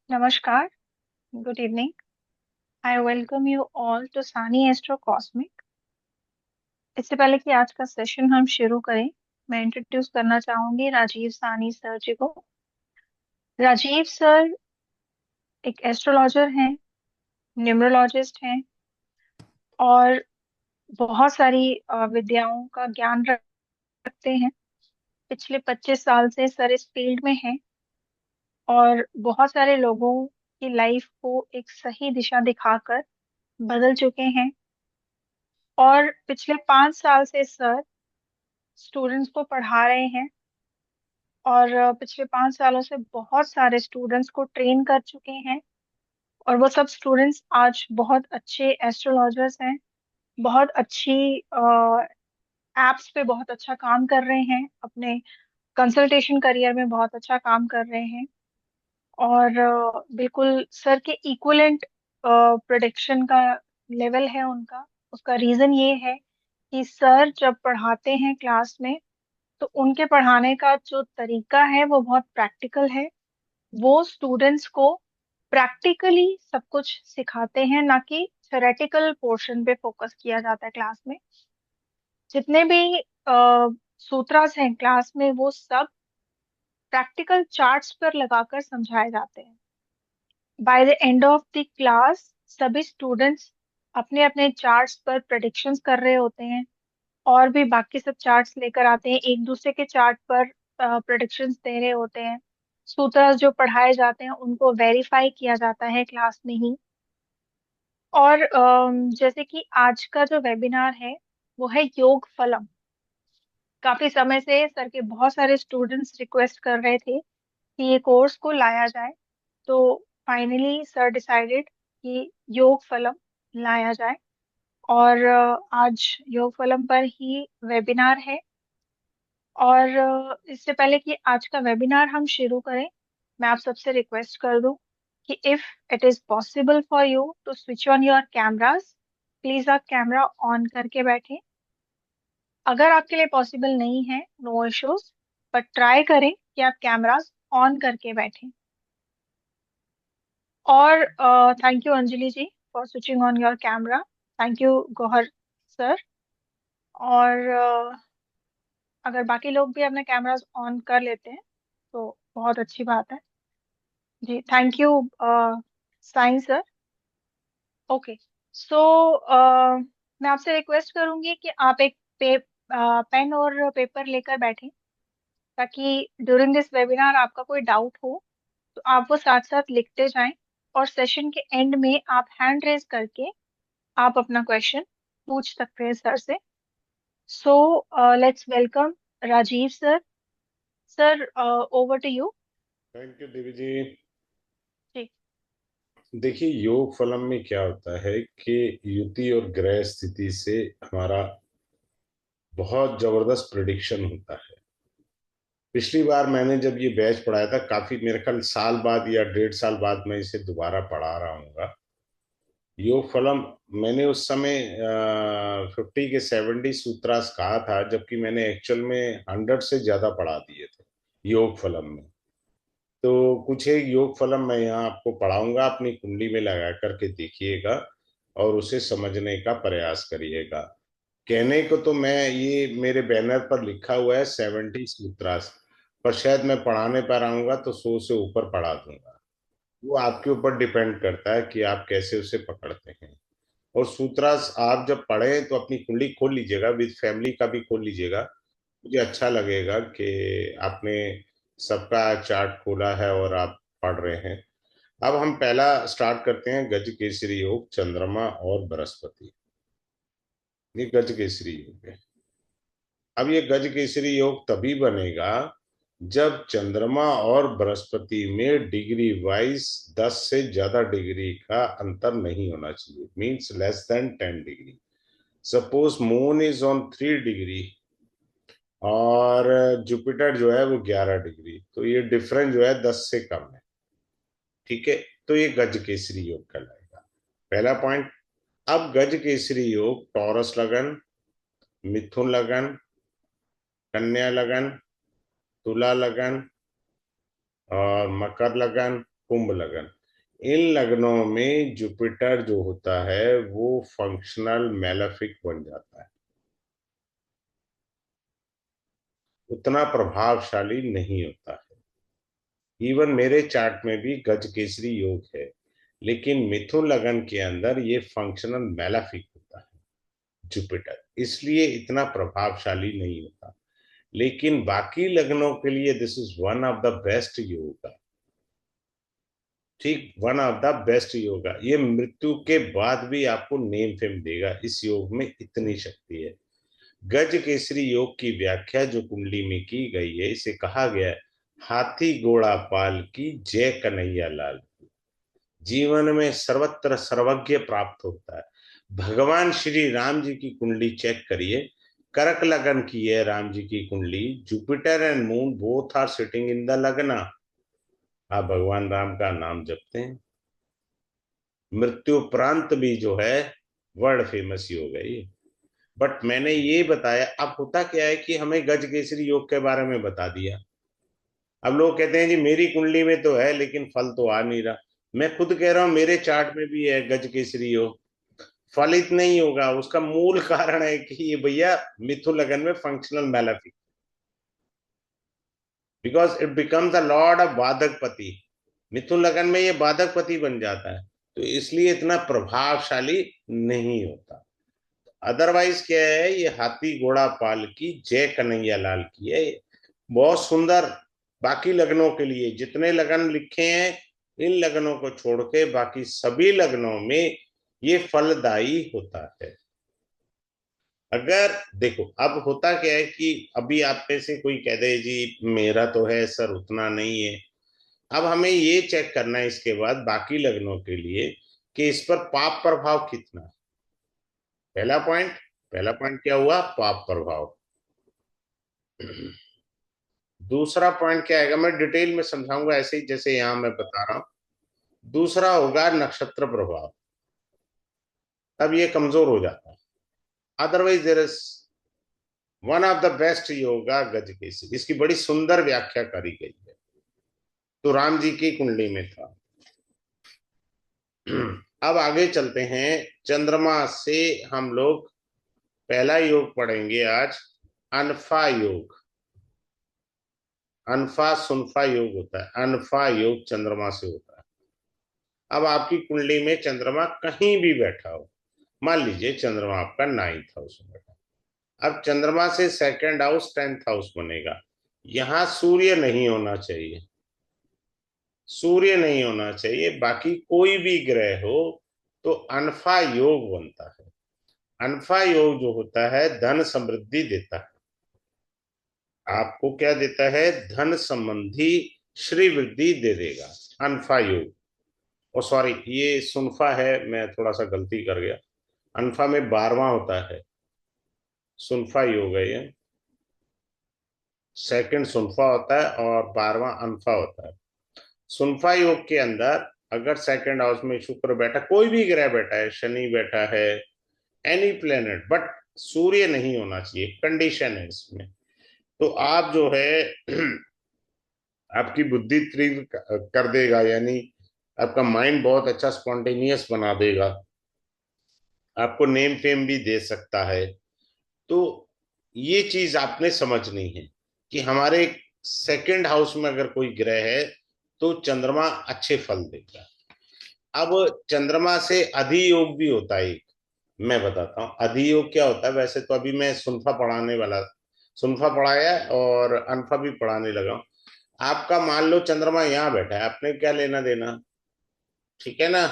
Namaskar, good evening. I welcome you all to Sani Astro Cosmic. इससे पहले कि आज का सेशन हम शुरू करें, मैं इंट्रोड्यूस करना चाहूंगी राजीव सानी सर जी को। राजीव सर एक एस्ट्रोलॉजर हैं, न्यूमरोलॉजिस्ट हैं और बहुत सारी विद्याओं का ज्ञान रखते हैं। पिछले 25 साल से सर इस फील्ड में हैं और बहुत सारे लोगों की लाइफ को एक सही दिशा दिखाकर बदल चुके हैं। और पिछले 5 साल से सर स्टूडेंट्स को पढ़ा रहे हैं और पिछले 5 सालों से बहुत सारे स्टूडेंट्स को ट्रेन कर चुके हैं। और वो सब स्टूडेंट्स आज बहुत अच्छे एस्ट्रोलॉजर्स हैं, बहुत अच्छी एप्स पे बहुत अच्छा काम कर रहे हैं, अपने कंसल्टेशन करियर में बहुत अच्छा काम कर रहे हैं। और बिल्कुल सर के इक्वलेंट प्रोडिक्शन का लेवल है उनका। उसका रीजन ये है कि सर जब पढ़ाते हैं क्लास में तो उनके पढ़ाने का जो तरीका है वो बहुत प्रैक्टिकल है। वो स्टूडेंट्स को प्रैक्टिकली सब कुछ सिखाते हैं, ना कि थ्योरेटिकल पोर्शन पे फोकस किया जाता है क्लास में। जितने भी सूत्रास हैं क्लास में वो सब प्रैक्टिकल चार्ट्स पर लगाकर समझाए जाते हैं। By the end of the class सभी स्टूडेंट्स अपने अपने चार्ट्स पर प्रेडिक्शंस कर रहे होते हैं और भी बाकी सब चार्ट्स लेकर आते हैं, एक दूसरे के चार्ट पर प्रेडिक्शंस दे रहे होते हैं। सूत्र जो पढ़ाए जाते हैं उनको वेरीफाई किया जाता है क्लास में ही। और जैसे कि आज का जो वेबिनार है वो है योग फलम। काफी समय से सर के बहुत सारे स्टूडेंट्स रिक्वेस्ट कर रहे थे कि ये कोर्स को लाया जाए, तो फाइनली सर डिसाइडेड कि योग फलम लाया जाए। और आज योग फलम पर ही वेबिनार है। और इससे पहले कि आज का वेबिनार हम शुरू करें, मैं आप सबसे रिक्वेस्ट कर दूं कि if it is possible for you to switch on your cameras, please आप कैमरा ऑन करके बैठें। अगर आपके लिए पॉसिबल नहीं है, नो इश्यूज, बट ट्राई करें कि आप कैमरास ऑन करके बैठें। और thank you Anjali ji for switching on your camera. Thank you Gauhar sir. और अगर बाकी लोग भी अपने कैमरास ऑन कर लेते हैं तो बहुत अच्छी बात है। जी thank you science sir. Okay, so मैं आपसे रिक्वेस्ट करूंगी कि आप एक पेन और पेपर लेकर बैठें, ताकि ड्यूरिंग दिस वेबिनार आपका कोई डाउट हो तो आप वो साथ साथ लिखते जाएं। और सेशन के एंड में आप हैंड रेज करके आप अपना क्वेश्चन पूछ सकते हैं सर से। So let's welcome Rajiv sir. Sir over to you. Thank you Devi ji. जी। देखिए, योग फलम में क्या होता है कि युति और ग्रह स्थिति से हमारा बहुत जबरदस्त प्रिडिक्शन होता है। पिछली बार मैंने जब ये बैच पढ़ाया था, काफी मेरे ख्याल साल बाद या 1.5 साल बाद मैं इसे दोबारा पढ़ा रहा हूँ। योग फलम मैंने उस समय 50 के 70 सूत्रास कहा था, जबकि मैंने एक्चुअल में 100 से ज्यादा पढ़ा दिए थे योग फलम में। तो कुछ एक योग फलम मैं यहाँ आपको पढ़ाऊंगा, अपनी कुंडली में लगा करके देखिएगा और उसे समझने का प्रयास करिएगा। कहने को तो मैं, ये मेरे बैनर पर लिखा हुआ है 70 सूत्रास, पर शायद मैं पढ़ाने पर आऊंगा तो 100 से ऊपर पढ़ा दूंगा। वो आपके ऊपर डिपेंड करता है कि आप कैसे उसे पकड़ते हैं। और सूत्रास आप जब पढ़ें तो अपनी कुंडली खोल लीजिएगा, विद फैमिली का भी खोल लीजिएगा। मुझे अच्छा लगेगा कि आपने सबका चार्ट खोला है और आप पढ़ रहे हैं। अब हम पहला स्टार्ट करते हैं, गज केसरी योग, चंद्रमा और बृहस्पति। ये गज केसरी योग है। अब ये गज केसरी योग तभी बनेगा जब चंद्रमा और बृहस्पति में डिग्री वाइज 10 से ज्यादा डिग्री का अंतर नहीं होना चाहिए, means less than 10 degree. Suppose moon is on 3 degree और जुपिटर जो है वो 11 डिग्री, तो ये डिफरेंस जो है 10 से कम है। ठीक है, तो ये गज केसरी योग कहलाएगा। पहला पॉइंट। अब गज केसरी योग टॉरस लगन, मिथुन लगन, कन्या लगन, तुला लगन और मकर लगन, कुंभ लगन, इन लग्नों में जुपिटर जो होता है वो फंक्शनल मैलेफिक बन जाता है, उतना प्रभावशाली नहीं होता है। इवन मेरे चार्ट में भी गज केसरी योग है, लेकिन मिथुन लगन के अंदर ये फंक्शनल मैलेफिक होता है जुपिटर, इसलिए इतना प्रभावशाली नहीं होता। लेकिन बाकी लग्नों के लिए this is one of the best yoga. ठीक, one of the best yoga. ये मृत्यु के बाद भी आपको नेम फेम देगा, इस योग में इतनी शक्ति है। गज केसरी योग की व्याख्या जो कुंडली में की गई है, इसे कहा गया है हाथी घोड़ा पाल की जय कन्हैया लाल। जीवन में सर्वत्र सर्वज्ञ प्राप्त होता है। भगवान श्री राम जी की कुंडली चेक करिए, कर्क लगन की है राम जी की कुंडली, Jupiter and moon both are sitting in the lagna. आप भगवान राम का नाम जपते हैं, मृत्यु उपरांत भी जो है वर्ल्ड फेमस ही हो गई। बट मैंने ये बताया, अब होता क्या है कि हमें गज केसरी योग के बारे में बता दिया। अब लोग कहते हैं जी मेरी कुंडली में तो है लेकिन फल तो आ नहीं रहा। मैं खुद कह रहा हूं मेरे चार्ट में भी है गज केसरी योग, फलित नहीं होगा। उसका मूल कारण है कि ये भैया मिथुन लगन में functional malefic, because it becomes the lord of बाधकपति। मिथुन लगन में ये बाधकपति बन जाता है, तो इसलिए इतना प्रभावशाली नहीं होता। अदरवाइज क्या है, ये हाथी घोड़ा पाल की जय कन्हैया लाल की है, बहुत सुंदर। बाकी लग्नों के लिए जितने लगन लिखे हैं, इन लगनों को छोड़ के बाकी सभी लग्नों में ये फलदायी होता है। अगर देखो, अब होता क्या है कि अभी आप में से कोई कह दे जी मेरा तो है सर उतना नहीं है। अब हमें ये चेक करना है इसके बाद बाकी लग्नों के लिए कि इस पर पाप प्रभाव कितना है। पहला पॉइंट, पहला पॉइंट क्या हुआ, पाप प्रभाव। दूसरा पॉइंट क्या आएगा, मैं डिटेल में समझाऊंगा ऐसे ही जैसे यहां मैं बता रहा हूं। दूसरा होगा नक्षत्र प्रभाव, तब ये कमजोर हो जाता है। Otherwise there is one of the best yoga गज केसरी, इसकी बड़ी सुंदर व्याख्या करी गई है, तो राम जी की कुंडली में था। अब आगे चलते हैं, चंद्रमा से हम लोग पहला योग पढ़ेंगे आज, अनफा योग। अनफा सुनफा योग होता है, अनफा योग चंद्रमा से होता है। अब आपकी कुंडली में चंद्रमा कहीं भी बैठा हो, मान लीजिए चंद्रमा आपका 9th हाउस में बैठा, अब चंद्रमा से सेकंड हाउस 10th हाउस बनेगा। यहां सूर्य नहीं होना चाहिए, सूर्य नहीं होना चाहिए, बाकी कोई भी ग्रह हो तो अनफा योग बनता है। अनफा योग जो होता है धन समृद्धि देता है, आपको क्या देता है, धन संबंधी श्री वृद्धि दे देगा अनफा योग। ओ सॉरी, ये सुनफा है, मैं थोड़ा सा गलती कर गया। अनफा में 12वां होता है, सुनफा योग है ये। सेकंड सुनफा होता है और 12वां अनफा होता है। सुनफा योग के अंदर अगर सेकंड हाउस में शुक्र बैठा, कोई भी ग्रह बैठा है, शनि बैठा है, एनी प्लेनेट, बट सूर्य नहीं होना चाहिए, कंडीशन है इसमें। तो आप जो है आपकी बुद्धि तीव्र कर देगा, यानी आपका माइंड बहुत अच्छा स्पॉन्टेनियस बना देगा, आपको नेम फेम भी दे सकता है। तो ये चीज आपने समझनी है कि हमारे सेकंड हाउस में अगर कोई ग्रह है तो चंद्रमा अच्छे फल देगा। अब चंद्रमा से अधियोग भी होता है एक, मैं बताता हूँ अधियोग क्या होता है। वैसे तो अभी मैं सुनफा पढ़ाने वाला, सुनफा पढ़ाया और अनफा भी पढ़ाने लगा हूं। आपका मान लो चंद्रमा यहाँ बैठा है, आपने क्या लेना देना, ठीक है ना।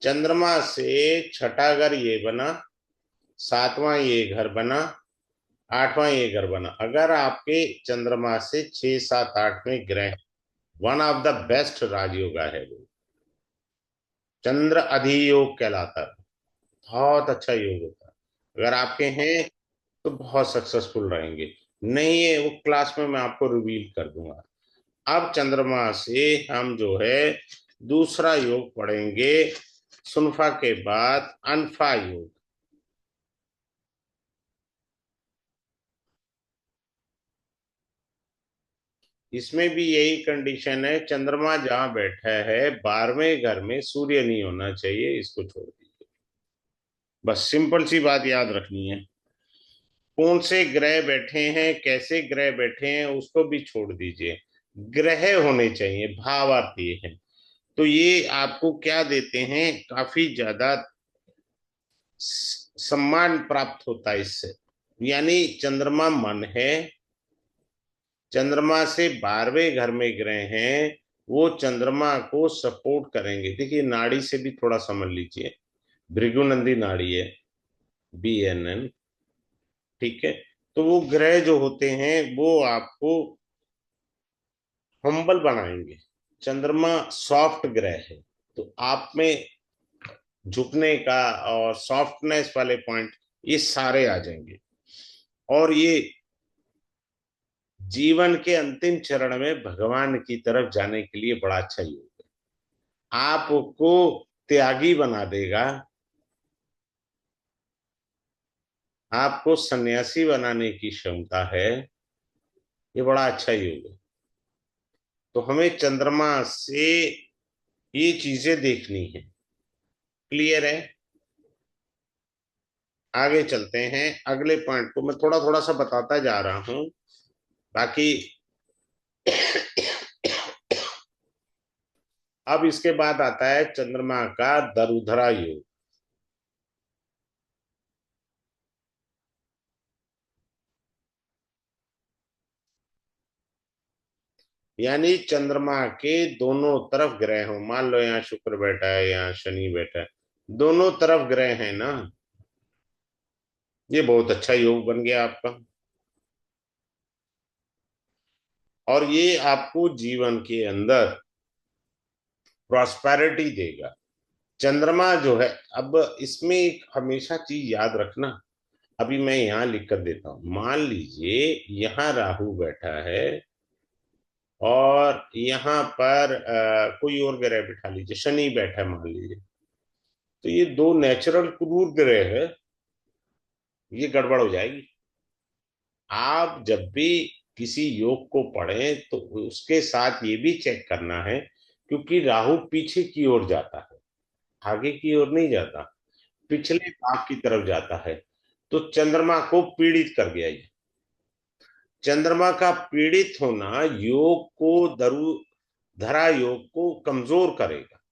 चंद्रमा से छठा घर ये बना, सातवां ये घर बना, आठवां ये घर बना। अगर आपके चंद्रमा से 6 7 8 में ग्रह, one of the best Rajyoga है वो, चंद्र अधियोग कहलाता है, बहुत अच्छा योग होता है। अगर आपके हैं तो बहुत सक्सेसफुल रहेंगे, नहीं है वो क्लास में मैं आपको रिवील कर दूंगा। अब चंद्रमा से हम जो है दूसरा योग पढ़ेंगे, सुनफा के बाद अनफा योग। इसमें भी यही कंडीशन है, चंद्रमा जहां बैठा है 12वें घर में सूर्य नहीं होना चाहिए, इसको छोड़ दीजिए। बस सिंपल सी बात याद रखनी है। कौन से ग्रह बैठे हैं, कैसे ग्रह बैठे हैं, उसको भी छोड़ दीजिए। ग्रह होने चाहिए, भावार्थ ये है। तो ये आपको क्या देते हैं, काफी ज्यादा सम्मान प्राप्त होता है इससे। यानी चंद्रमा मन है, चंद्रमा से 12वें घर में ग्रह हैं, वो चंद्रमा को सपोर्ट करेंगे। देखिए नाड़ी से भी थोड़ा समझ लीजिए, भृगुनंदी नाड़ी है, BNN। ठीक है। तो वो ग्रह जो होते हैं वो आपको हम्बल बनाएंगे। चंद्रमा सॉफ्ट ग्रह है, तो आप में झुकने का और सॉफ्टनेस वाले पॉइंट ये सारे आ जाएंगे। और ये जीवन के अंतिम चरण में भगवान की तरफ जाने के लिए बड़ा अच्छा योग है। आपको त्यागी बना देगा, आपको सन्यासी बनाने की क्षमता है। ये बड़ा अच्छा योग है। तो हमें चंद्रमा से ये चीजें देखनी है। क्लियर है? आगे चलते हैं, अगले पॉइंट को मैं थोड़ा थोड़ा सा बताता जा रहा हूं, बाकी अब इसके बाद आता है चंद्रमा का दरुधरा योग। यानी चंद्रमा के दोनों तरफ ग्रह हो, मान लो यहाँ शुक्र बैठा है, यहाँ शनि बैठा है, दोनों तरफ ग्रह है ना, ये बहुत अच्छा योग बन गया आपका। और ये आपको जीवन के अंदर प्रॉस्पेरिटी देगा। चंद्रमा जो है, अब इसमें एक हमेशा चीज याद रखना। अभी मैं यहाँ लिख कर देता हूं, मान लीजिए यहाँ राहु बैठा है और यहाँ पर कोई और ग्रह बिठा लीजिए, शनि बैठा है मान लीजिए। तो ये दो नेचुरल क्रूर ग्रह है, ये गड़बड़ हो जाएगी। आप जब भी किसी योग को पढ़ें तो उसके साथ ये भी चेक करना है, क्योंकि राहु पीछे की ओर जाता है, आगे की ओर नहीं जाता, पिछले भाग की तरफ जाता है। तो चंद्रमा को पीड़ित कर गया ये। चंद्रमा का पीड़ित होना योग को, दरु धरा योग को कमजोर करेगा।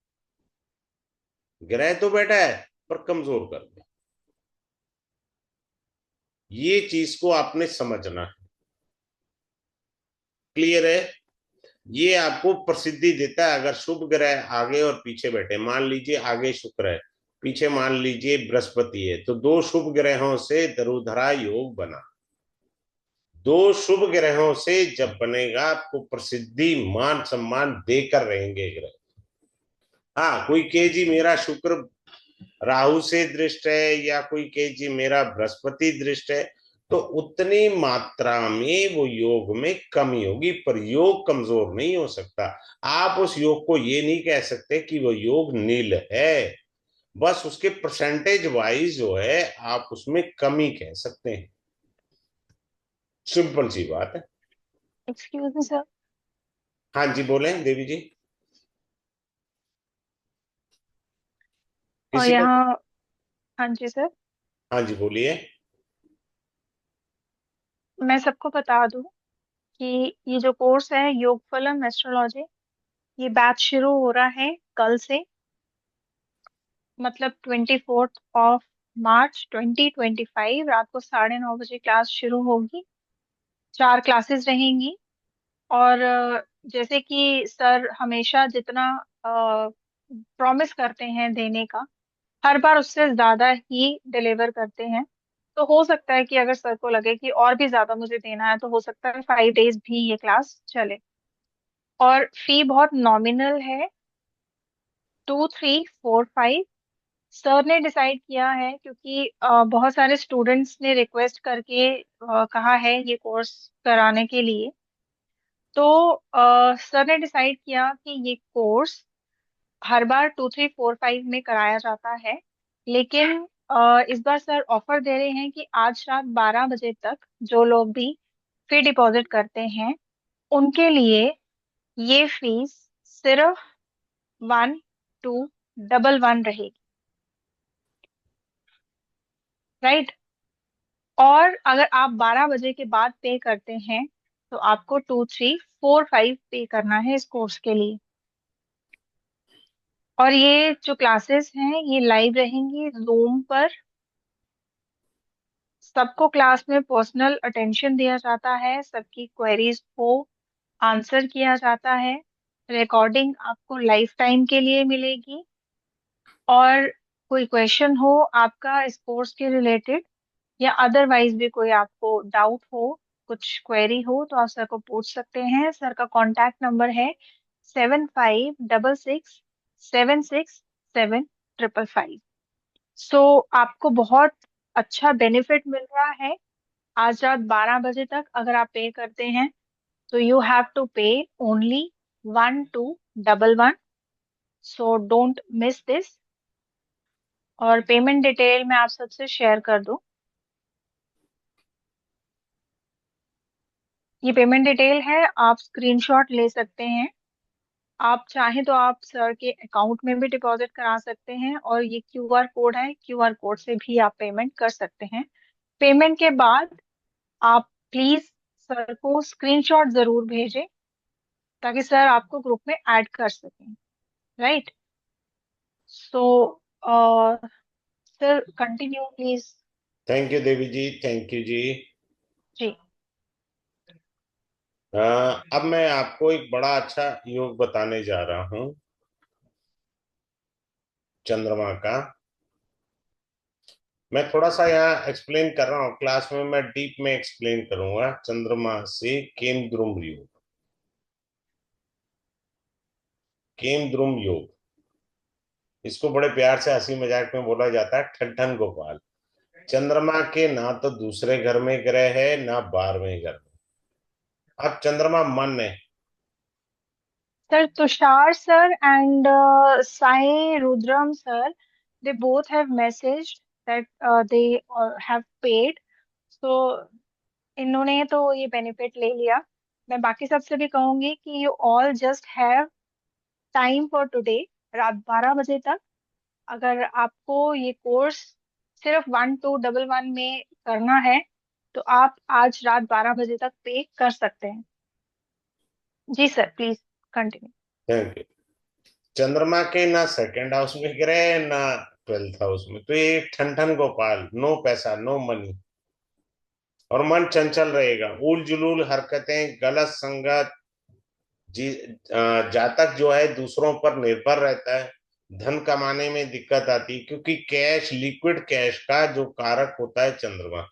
ग्रह तो बैठा है पर कमजोर कर दे, ये चीज को आपने समझना है। क्लियर है? ये आपको प्रसिद्धि देता है। अगर शुभ ग्रह आगे और पीछे बैठे, मान लीजिए आगे शुक्र है, पीछे मान लीजिए बृहस्पति है, तो दो शुभ ग्रहों से दरुधरा योग बना। दो शुभ ग्रहों से जब बनेगा, आपको प्रसिद्धि मान सम्मान देकर रहेंगे ग्रह। हाँ, कोई कहे जी मेरा शुक्र राहु से दृष्ट है, या कोई कहे जी मेरा बृहस्पति दृष्ट है, तो उतनी मात्रा में वो योग में कमी होगी, पर योग कमजोर नहीं हो सकता। आप उस योग को ये नहीं कह सकते कि वो योग नील है, बस उसके परसेंटेज वाइज जो है आप उसमें कमी कह सकते हैं। सिंपल सी बात है। Excuse me sir. हाँ जी, बोले देवी जी। और किसी का? यहाँ, हाँ जी सर, हाँ जी, बोलिए। मैं सबको बता दूं कि ये जो कोर्स है योगफलम एस्ट्रोलॉजी, ये बैच शुरू हो रहा है कल से। मतलब 24 मार्च 2025 रात को 9:30 बजे क्लास शुरू होगी। 4 क्लासेस रहेंगी। और जैसे कि सर हमेशा जितना प्रॉमिस करते हैं देने का, हर बार उससे ज्यादा ही डिलीवर करते हैं। तो हो सकता है कि अगर सर को लगे कि और भी ज्यादा मुझे देना है, तो हो सकता है 5 डेज भी ये क्लास चले। और फी बहुत नॉमिनल है, 2345। सर ने डिसाइड किया है क्योंकि बहुत सारे स्टूडेंट्स ने रिक्वेस्ट करके कहा है ये कोर्स कराने के लिए। तो सर ने डिसाइड किया कि ये कोर्स हर बार 2345 में कराया जाता है। लेकिन इस बार सर ऑफर दे रहे हैं कि आज रात 12 बजे तक जो लोग भी फी डिपॉजिट करते हैं, उनके लिए ये फीस सिर्फ 1211 रहेगी, राइट। और अगर आप 12 बजे के बाद पे करते हैं तो आपको 2345 पे करना है इस कोर्स के लिए। और ये जो क्लासेस हैं ये लाइव रहेंगी जूम पर। सबको क्लास में पर्सनल अटेंशन दिया जाता है, सबकी क्वेरीज को आंसर किया जाता है। रिकॉर्डिंग आपको लाइफ टाइम के लिए मिलेगी। और कोई क्वेश्चन हो आपका इस कोर्स के रिलेटेड या अदरवाइज भी कोई आपको डाउट हो, कुछ क्वेरी हो, तो आप सर को पूछ सकते हैं। सर का कॉन्टैक्ट नंबर है 7566 767 555। सो आपको बहुत अच्छा बेनिफिट मिल रहा है। आज रात 12 बजे तक अगर आप पे करते हैं तो यू हैव टू पे only 1211। So don't miss this. और पेमेंट डिटेल मैं आप सबसे शेयर कर दूं। ये पेमेंट डिटेल है, आप स्क्रीनशॉट ले सकते हैं। आप चाहें तो आप सर के अकाउंट में भी डिपॉजिट करा सकते हैं, और ये क्यूआर कोड है, क्यूआर कोड से भी आप पेमेंट कर सकते हैं। पेमेंट के बाद आप प्लीज सर को स्क्रीनशॉट जरूर भेजें ताकि सर आपको ग्रुप में ऐड कर सकें, right. So sir continue please. Thank you Devi ji, thank you जी। जी। अब मैं आपको एक बड़ा अच्छा योग बताने जा रहा हूँ, चंद्रमा का। मैं थोड़ा सा यहाँ एक्सप्लेन कर रहा हूँ, क्लास में मैं डीप में एक्सप्लेन करूंगा चंद्रमा से केमद्रुम योग। केमद्रुम योग, इसको बड़े प्यार से हंसी मजाक में बोला जाता है ठट्ठन गोपाल। चंद्रमा के ना तो दूसरे घर में ग्रह है ना 12वें घर में। अब चंद्रमा मन है। Sir, Tushar sir and Sai Rudram sir, they both have messaged that they have paid. So इन्होंने तो ये बेनिफिट ले लिया। मैं बाकी सबसे भी कहूंगी कि you all just have time for today, रात 12 बजे तक। अगर आपको ये कोर्स सिर्फ 1211 में करना है तो आप आज रात 12 बजे तक पे कर सकते हैं। जी sir, please continue. Thank you. चंद्रमा के ना सेकंड हाउस में ग्रह है ना 12th हाउस में, तो ये ठन गोपाल, नो पैसा नो मनी। और मन चंचल रहेगा, उल जुलूल हरकतें, गलत संगत। जी, जातक जो है दूसरों पर निर्भर रहता है, धन कमाने में दिक्कत आती है, क्योंकि कैश, लिक्विड कैश का जो कारक होता है चंद्रमा।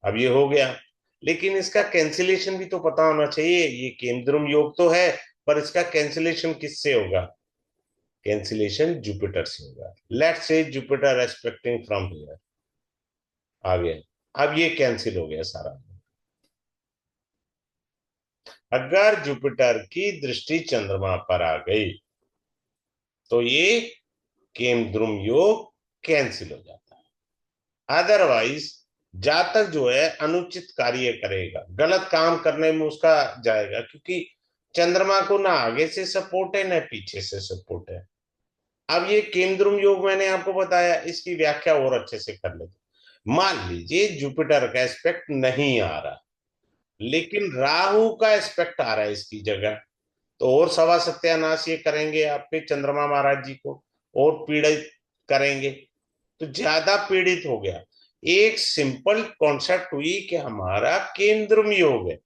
अब ये हो गया, लेकिन इसका कैंसिलेशन भी तो पता होना चाहिए। ये केंद्रुम योग तो है, पर इसका कैंसिलेशन किससे होगा? कैंसिलेशन जुपिटर से होगा। Let's say Jupiter aspecting from here आ गया। अब ये कैंसिल हो गया सारा। अगर जुपिटर की दृष्टि चंद्रमा पर आ गई तो ये केमद्रुम योग कैंसिल हो जाता है। अदरवाइज जातक जो है अनुचित कार्य करेगा, गलत काम करने में उसका जाएगा, क्योंकि चंद्रमा को ना आगे से सपोर्ट है ना पीछे से सपोर्ट है। अब ये केंद्रुम योग मैंने आपको बताया, इसकी व्याख्या और अच्छे से कर लेते। मान लीजिए जुपिटर का एस्पेक्ट नहीं आ रहा, लेकिन राहु का एस्पेक्ट आ रहा है इसकी जगह, तो और सवा सत्यानाश ये करेंगे आपके चंद्रमा महाराज जी को, और पीड़ित करेंगे। तो ज्यादा पीड़ित हो गया। एक सिंपल कॉन्सेप्ट हुई कि हमारा केंद्रम योग है।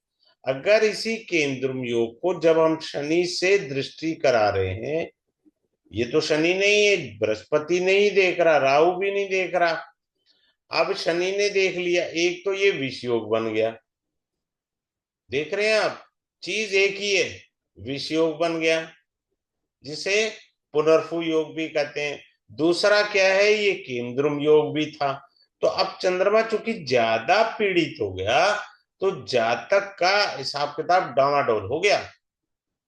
अगर इसी केंद्रम योग को जब हम शनि से दृष्टि करा रहे हैं, ये तो शनि नहीं है, बृहस्पति नहीं देख रहा, राहु भी नहीं देख रहा, अब शनि ने देख लिया, एक तो ये विष योग बन गया। देख रहे हैं आप, चीज एक ही है, विष योग बन गया, जिसे पुनर्फु योग भी कहते हैं। दूसरा क्या है, ये केंद्रुम योग भी था। तो अब चंद्रमा चूंकि ज्यादा पीड़ित हो गया, तो जातक का हिसाब किताब डामाडोल हो गया।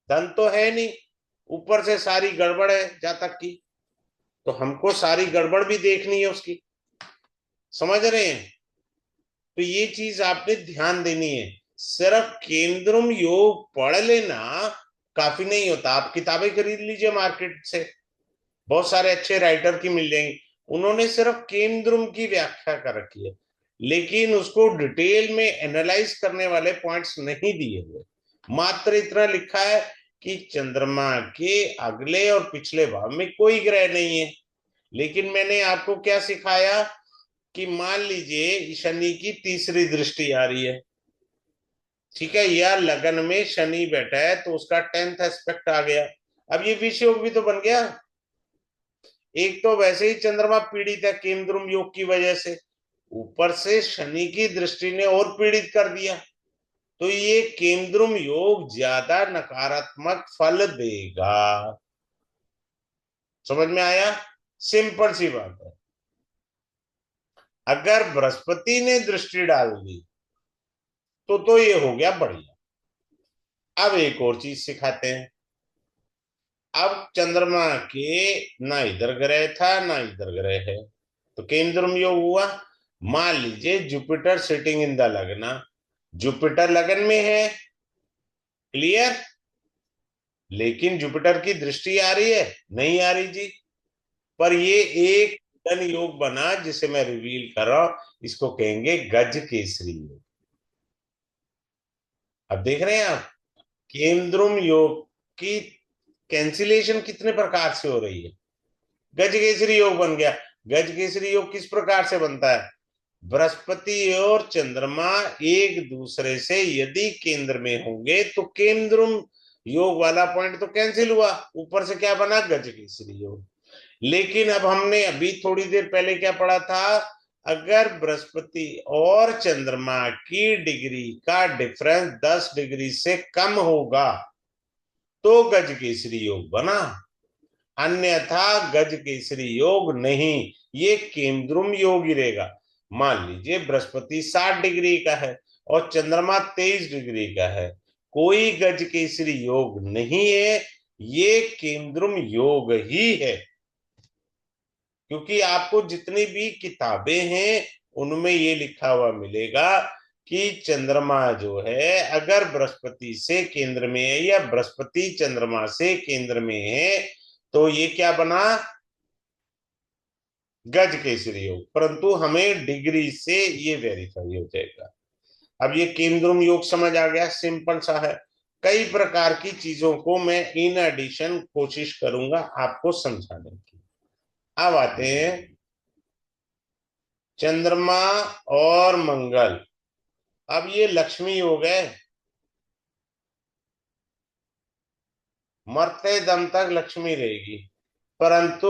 धन तो है नहीं, ऊपर से सारी गड़बड़ है जातक की, तो हमको सारी गड़बड़ भी देखनी है उसकी। समझ रहे हैं? तो ये चीज आपने ध्यान देनी है। सिर्फ केंद्रम योग पढ़ लेना काफी नहीं होता। आप किताबें खरीद लीजिए मार्केट से, बहुत सारे अच्छे राइटर की मिल जाएंगी। उन्होंने सिर्फ केंद्रम की व्याख्या कर रखी है, लेकिन उसको डिटेल में एनालाइज करने वाले पॉइंट्स नहीं दिए हुए। मात्र इतना लिखा है कि चंद्रमा के अगले और पिछले भाव में कोई ग्रह नहीं है। लेकिन मैंने आपको क्या सिखाया कि मान लीजिए शनि की तीसरी दृष्टि आ रही है, ठीक है, या लगन में शनि बैठा है तो उसका 10th एस्पेक्ट आ गया। अब ये विषय योग भी तो बन गया। एक तो वैसे ही चंद्रमा पीड़ित है केंद्रुम योग की वजह से, ऊपर से शनि की दृष्टि ने और पीड़ित कर दिया, तो ये केंद्रुम योग ज्यादा नकारात्मक फल देगा। समझ में आया? सिंपल सी बात है। अगर बृहस्पति ने दृष्टि डाल दी तो ये हो गया बढ़िया। अब एक और चीज सिखाते हैं। अब चंद्रमा के ना इधर ग्रह था ना इधर ग्रह है, तो केंद्रम योग हुआ। मान लीजिए जुपिटर सिटिंग इन द लगना, जुपिटर लगन में है, क्लियर, लेकिन जुपिटर की दृष्टि आ रही है? नहीं आ रही जी। पर ये एक धन योग बना जिसे मैं रिवील कर रहा हूं, इसको कहेंगे गज केसरी योग। अब देख रहे हैं आप केंद्रुम योग की कैंसिलेशन कितने प्रकार से हो रही है। गज केसरी योग बन गया। गज केसरी योग किस प्रकार से बनता है? बृहस्पति और चंद्रमा एक दूसरे से यदि केंद्र में होंगे तो केंद्रुम योग वाला पॉइंट तो कैंसिल हुआ, ऊपर से क्या बना? गज केसरी योग। लेकिन अब हमने अभी थोड़ी देर पहले क्या पढ़ा था? अगर बृहस्पति और चंद्रमा की डिग्री का डिफरेंस 10 डिग्री से कम होगा तो गज केसरी योग बना, अन्यथा गज केसरी योग नहीं, ये केंद्रुम योग ही रहेगा। मान लीजिए बृहस्पति 60 डिग्री का है और चंद्रमा 23 डिग्री का है, कोई गज केसरी योग नहीं है, ये केंद्रुम योग ही है। क्योंकि आपको जितनी भी किताबें हैं उनमें ये लिखा हुआ मिलेगा कि चंद्रमा जो है अगर बृहस्पति से केंद्र में है या बृहस्पति चंद्रमा से केंद्र में है तो ये क्या बना? गज केसरी योग। परंतु हमें डिग्री से ये वेरीफाई हो जाएगा। अब ये केंद्रुम योग समझ आ गया, सिंपल सा है। कई प्रकार की चीजों को मैं इन एडिशन कोशिश करूंगा आपको समझाने की। अब आते हैं चंद्रमा और मंगल। अब ये लक्ष्मी योग है, मरते दम तक लक्ष्मी रहेगी। परंतु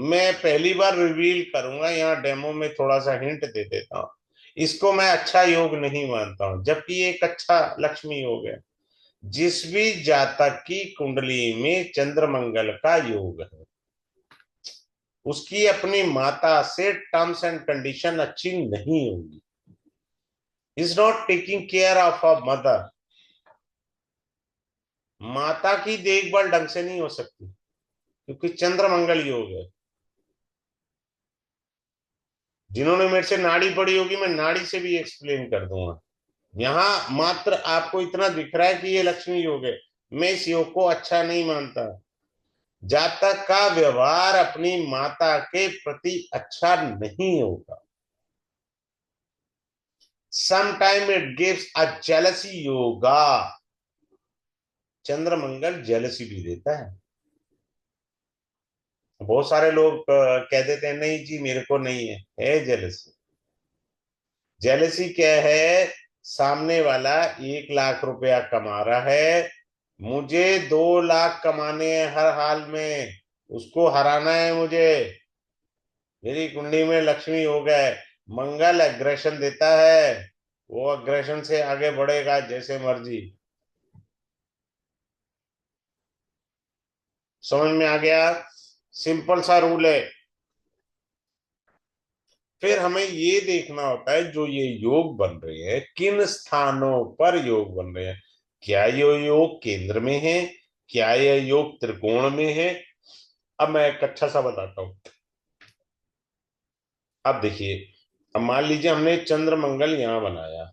मैं पहली बार रिवील करूंगा, यहाँ डेमो में थोड़ा सा हिंट दे देता हूँ, इसको मैं अच्छा योग नहीं मानता हूं, जबकि ये एक अच्छा लक्ष्मी योग है। जिस भी जातक की कुंडली में चंद्र मंगल का योग है उसकी अपनी माता से टर्म्स एंड कंडीशन अच्छी नहीं होगी, is not taking care of a mother. माता की देखभाल ढंग से नहीं हो सकती क्योंकि चंद्र मंगल योग है। जिन्होंने मेरे से नाड़ी पढ़ी होगी मैं नाड़ी से भी एक्सप्लेन कर दूंगा। यहाँ मात्र आपको इतना दिख रहा है कि ये लक्ष्मी योग है, मैं इस योग को अच्छा नहीं मानता। जातक का व्यवहार अपनी माता के प्रति अच्छा नहीं होगा। Sometime it gives a jealousy yoga. Chandra Mangal jealousy भी देता है। बहुत सारे लोग कह देते हैं नहीं जी मेरे को नहीं है जेलसी। जेलसी क्या है? सामने वाला 1 लाख रुपया कमा रहा है, मुझे 2 लाख कमाने हैं हर हाल में, उसको हराना है मुझे। मेरी कुंडली में लक्ष्मी हो गए, मंगल एग्रेशन देता है, वो अग्रेशन से आगे बढ़ेगा जैसे मर्जी। समझ में आ गया? सिंपल सा रूल है। फिर हमें ये देखना होता है जो ये योग बन रहे हैं किन स्थानों पर योग बन रहे हैं। क्या ये योग केंद्र में है? क्या ये योग त्रिकोण में है? अब मैं एक अच्छा सा बताता हूं। अब देखिए, अब मान लीजिए हमने चंद्र मंगल यहां बनाया,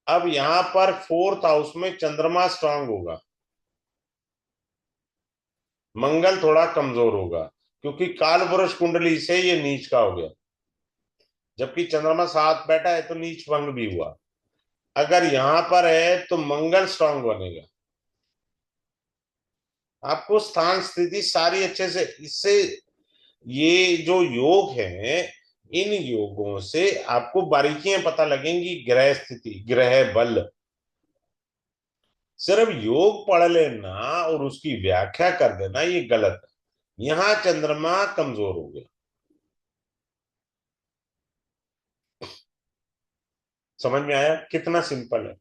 अब यहां पर फोर्थ हाउस में चंद्रमा स्ट्रांग होगा, मंगल थोड़ा कमजोर होगा, क्योंकि कालपुरुष कुंडली से ये नीच का हो गया। जबकि चंद्रमा साथ बैठा है तो नीच भंग भी हुआ। अगर यहां पर है तो मंगल स्ट्रांग बनेगा। आपको स्थान स्थिति सारी अच्छे से, इससे ये जो योग है, इन योगों से आपको बारीकियां पता लगेंगी, ग्रह स्थिति, ग्रह बल। सिर्फ योग पढ़ लेना और उसकी व्याख्या कर देना ये गलत है। यहां चंद्रमा कमजोर हो गया। समझ में आया कितना सिंपल है?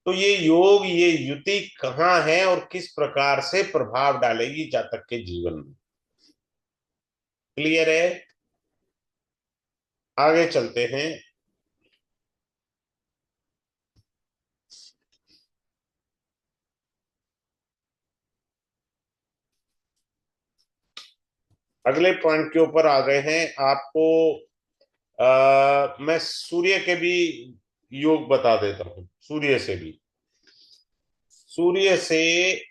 तो ये योग, ये युति कहाँ है और किस प्रकार से प्रभाव डालेगी जातक के जीवन में, क्लियर है? आगे चलते हैं। अगले पॉइंट के ऊपर आ गए हैं। आपको मैं सूर्य के भी योग बता देता हूं। सूर्य से भी, सूर्य से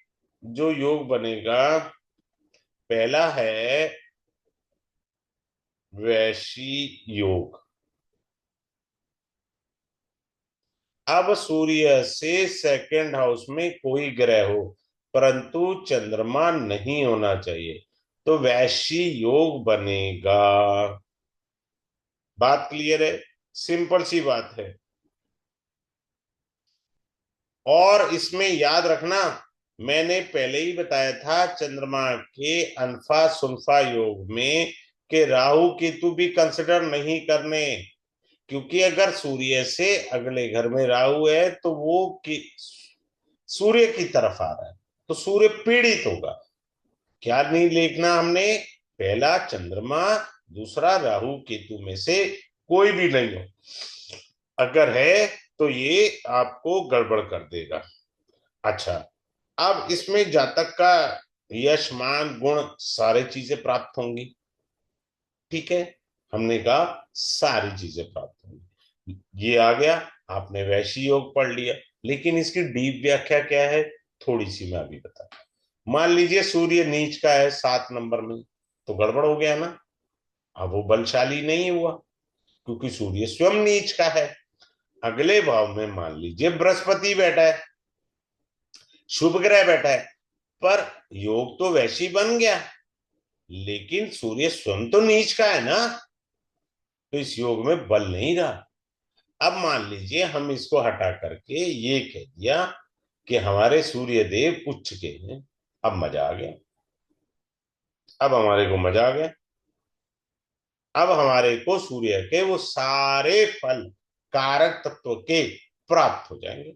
जो योग बनेगा, पहला है वैशी योग। अब सूर्य से सेकंड हाउस में कोई ग्रह हो परंतु चंद्रमा नहीं होना चाहिए, तो वैशी योग बनेगा। बात क्लियर है? सिंपल सी बात है। और इसमें याद रखना, मैंने पहले ही बताया था चंद्रमा के अल्फा सुल्फा योग में कि राहु केतु भी कंसिडर नहीं करने, क्योंकि अगर सूर्य से अगले घर में राहु है तो वो सूर्य की तरफ आ रहा है, तो सूर्य पीड़ित होगा। क्या नहीं लिखना हमने? पहला चंद्रमा, दूसरा राहु केतु में से कोई भी नहीं हो। अगर है तो ये आपको गड़बड़ कर देगा। अच्छा, अब इसमें जातक का यश मान गुण सारी चीजें प्राप्त होंगी। ठीक है, हमने कहा सारी चीजें प्राप्त होंगी। ये आ गया, आपने वैशी योग पढ़ लिया। लेकिन इसकी डीप व्याख्या क्या है, थोड़ी सी मैं अभी बता। मान लीजिए सूर्य नीच का है 7 नंबर में, तो गड़बड़ हो गया ना। अब वो बलशाली नहीं हुआ, क्योंकि सूर्य स्वयं नीच का है। अगले भाव में मान लीजिए बृहस्पति बैठा है, शुभ ग्रह बैठा है, पर योग तो वैसी बन गया, लेकिन सूर्य स्वयं तो नीच का है ना, तो इस योग में बल नहीं रहा। अब मान लीजिए हम इसको हटा करके ये कह दिया कि हमारे सूर्य देव उच्च के हैं। अब मजा आ गया। अब हमारे को मजा आ गया। अब हमारे को सूर्य के वो सारे फल कारक तत्व के प्राप्त हो जाएंगे।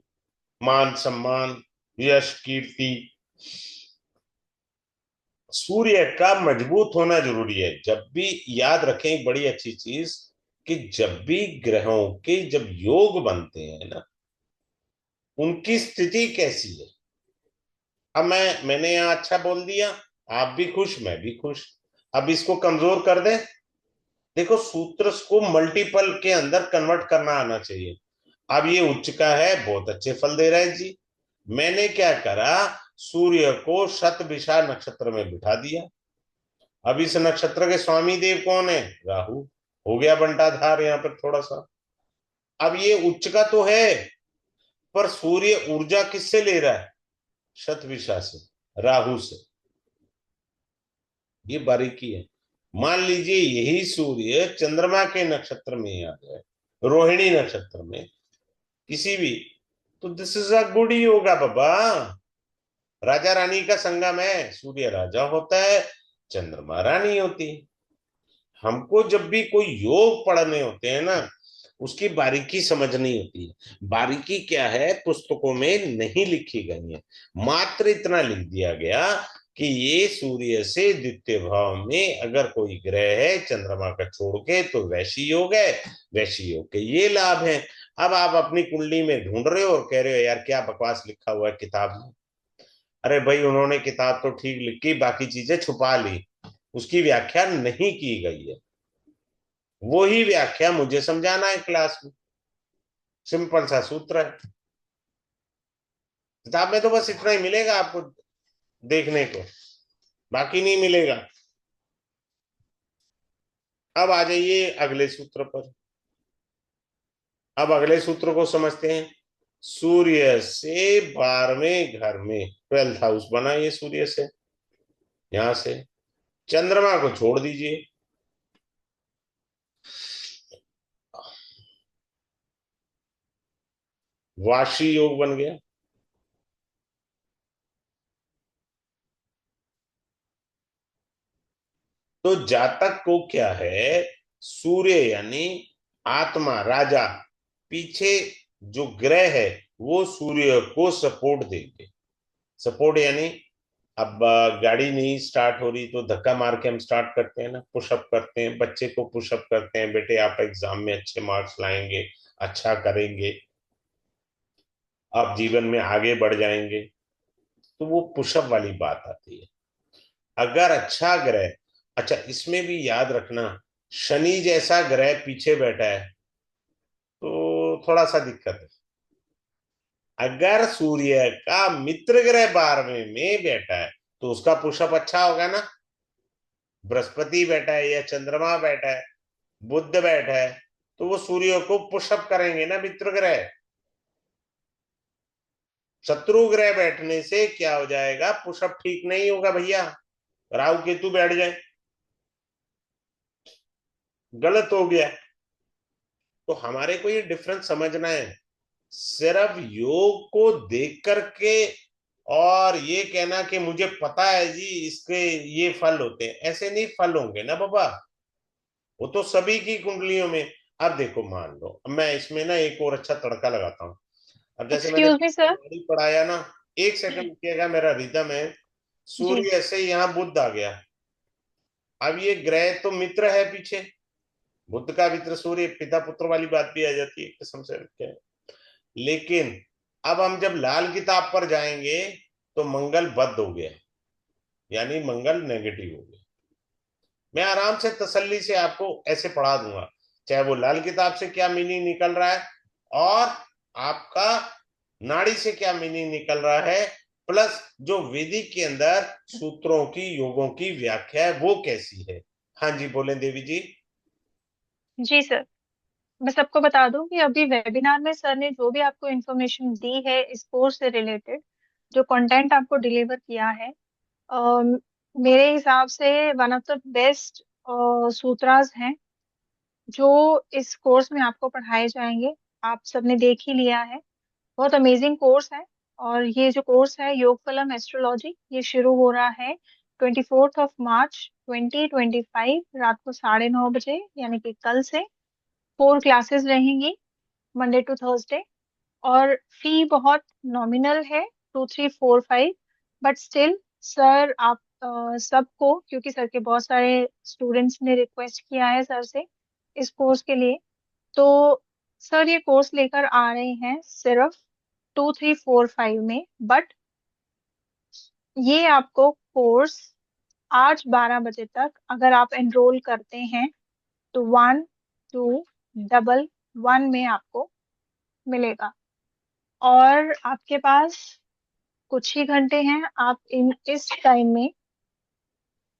मान सम्मान, यश, कीर्ति। सूर्य का मजबूत होना जरूरी है। जब भी याद रखें एक बड़ी अच्छी चीज, कि जब भी ग्रहों के जब योग बनते हैं ना, उनकी स्थिति कैसी है। अब मैंने यहाँ अच्छा बोल दिया, आप भी खुश, मैं भी खुश। अब इसको कमजोर कर दें। देखो, सूत्र को मल्टीपल के अंदर कन्वर्ट करना आना चाहिए। अब ये उच्च का है, बहुत अच्छे फल दे रहा है जी। मैंने क्या करा, सूर्य को शतभिषा नक्षत्र में बिठा दिया। अब इस नक्षत्र के स्वामी देव कौन है? राहु। हो गया बंटाधार यहाँ पर थोड़ा सा। अब ये उच्च का तो है, पर सूर्य ऊर्जा किससे ले रहा है? शतभिषा से, राहु से। ये बारीकी है। मान लीजिए यही सूर्य चंद्रमा के नक्षत्र में आ जाए, रोहिणी नक्षत्र में किसी भी, तो this is a good yoga बाबा। राजा रानी का संगम है, सूर्य राजा होता है, चंद्रमा रानी होती है। हमको जब भी कोई योग पढ़ने होते हैं ना, उसकी बारीकी समझनी होती है। बारीकी क्या है, पुस्तकों में नहीं लिखी गई है। मात्र इतना लिख दिया गया कि ये सूर्य से द्वितीय भाव में अगर कोई ग्रह है चंद्रमा का छोड़ के, तो वैशी योग है। वैशी योग के ये लाभ हैं। अब आप अपनी कुंडली में ढूंढ रहे हो और कह रहे हो यार क्या बकवास लिखा हुआ है किताब में। अरे भाई, उन्होंने किताब तो ठीक लिखी, बाकी चीजें छुपा ली, उसकी व्याख्या नहीं की गई है। वो ही व्याख्या मुझे समझाना है क्लास में। सिंपल सा सूत्र है। किताब में तो बस इतना ही मिलेगा आपको देखने को, बाकी नहीं मिलेगा। अब आ जाइए अगले सूत्र पर। अब अगले सूत्र को समझते हैं। सूर्य से 12वें घर में, 12th हाउस बना ये सूर्य से, यहां से चंद्रमा को छोड़ दीजिए। वाशी योग बन गया। तो जातक को क्या है, सूर्य यानी आत्मा राजा, पीछे जो ग्रह है वो सूर्य को सपोर्ट देंगे। सपोर्ट यानी अब गाड़ी नहीं स्टार्ट हो रही तो धक्का मार के हम स्टार्ट करते हैं ना, पुशअप करते हैं, बच्चे को पुशअप करते हैं, बेटे आप एग्जाम में अच्छे मार्क्स लाएंगे, अच्छा करेंगे, आप जीवन में आगे बढ़ जाएंगे। तो वो पुशअप वाली बात आती है। अगर अच्छा ग्रह, अच्छा इसमें भी याद रखना, शनि जैसा ग्रह पीछे बैठा है तो थोड़ा सा दिक्कत है। अगर सूर्य का मित्र ग्रह 12वें में बैठा है तो उसका पुशअप अच्छा होगा ना। बृहस्पति बैठा है या चंद्रमा बैठा है, बुध बैठा है, तो वो सूर्य को पुशअप करेंगे ना मित्र ग्रह। शत्रु ग्रह बैठने से क्या हो जाएगा, पुशअप ठीक नहीं होगा भैया। राहु केतु बैठ जाए, गलत हो गया। तो हमारे को ये डिफरेंस समझना है। सिर्फ योग को देख करके और ये कहना कि मुझे पता है जी इसके ये फल होते हैं, ऐसे नहीं फल होंगे ना बाबा। वो तो सभी की कुंडलियों में। अब देखो मान लो, अब मैं इसमें ना एक और अच्छा तड़का लगाता हूँ। अब जैसे मैंने एक्सक्यूज मी सर। गाड़ी पढ़ाया ना, एक सेकंड रुकिएगा, मेरा रिदम है। जी। सूर्य से यहाँ बुध आ गया। अब ये ग्रह तो मित्र है पीछे, बुध का मित्र सूर्य, पिता पुत्र वाली बात भी आ जाती है किस्म से क्या। लेकिन अब हम जब लाल किताब पर जाएंगे तो मंगल बद हो गया, यानी मंगल नेगेटिव हो गया। मैं आराम से तसल्ली से आपको ऐसे पढ़ा दूंगा, चाहे वो लाल किताब से क्या मीनिंग निकल रहा है और आपका नाड़ी से क्या मीनिंग निकल रहा है, प्लस जो वैदिक के अंदर सूत्रों की योगों की व्याख्या है वो कैसी है। हाँ जी बोलें देवी जी। जी सर, मैं सबको बता दूं कि अभी वेबिनार में सर ने जो भी आपको इन्फॉर्मेशन दी है इस कोर्स से रिलेटेड, जो कंटेंट आपको डिलीवर किया है, अम, मेरे हिसाब से वन ऑफ द बेस्ट सूत्रास हैं जो इस कोर्स में आपको पढ़ाए जाएंगे। आप सबने देख ही लिया है, बहुत अमेजिंग कोर्स है। और ये जो कोर्स है योगफलम एस्ट्रोलॉजी, ये शुरू हो रहा है 24 मार्च 2025 रात को 9:30 बजे, यानी कि कल से। 4 क्लासेस रहेंगी, मंडे टू थर्सडे। और फी बहुत नॉमिनल है, 2345। बट स्टिल सर आप सबको, क्योंकि सर के बहुत सारे स्टूडेंट्स ने रिक्वेस्ट किया है सर से इस कोर्स के लिए, तो सर ये कोर्स लेकर आ रहे हैं सिर्फ 2345 में। बट ये आपको कोर्स आज 12 बजे तक अगर आप एनरोल करते हैं तो 1211 में आपको मिलेगा। और आपके पास कुछ ही घंटे हैं, आप इन इस टाइम में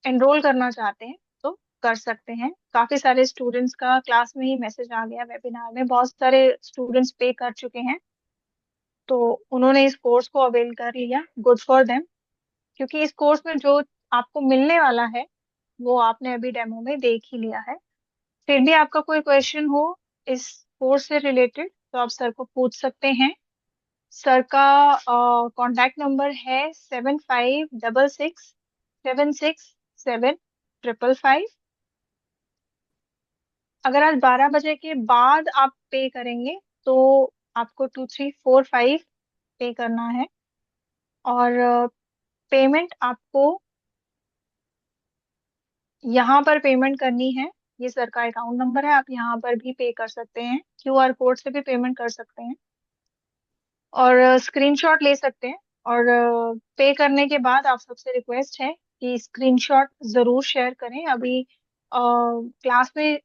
एनरोल करना चाहते हैं तो कर सकते हैं। काफी सारे स्टूडेंट्स का क्लास में ही मैसेज आ गया, वेबिनार में बहुत सारे स्टूडेंट्स पे कर चुके हैं, तो उन्होंने इस कोर्स को अवेल कर लिया। Good for them. क्योंकि इस कोर्स में जो आपको मिलने वाला है वो आपने अभी डेमो में देख ही लिया है। फिर भी आपका कोई क्वेश्चन हो इस कोर्स से रिलेटेड तो आप सर को पूछ सकते हैं। सर का कांटेक्ट नंबर है 7566 767 555। अगर आज 12 बजे के बाद आप पे करेंगे तो आपको 2345 पे करना है। और पेमेंट आपको यहाँ पर पेमेंट करनी है। ये सर का अकाउंट नंबर है, आप यहाँ पर भी पे कर सकते हैं, क्यूआर कोड से भी पेमेंट कर सकते हैं, और स्क्रीनशॉट ले सकते हैं। और पे करने के बाद आप सबसे रिक्वेस्ट है कि स्क्रीनशॉट जरूर शेयर करें। अभी क्लास में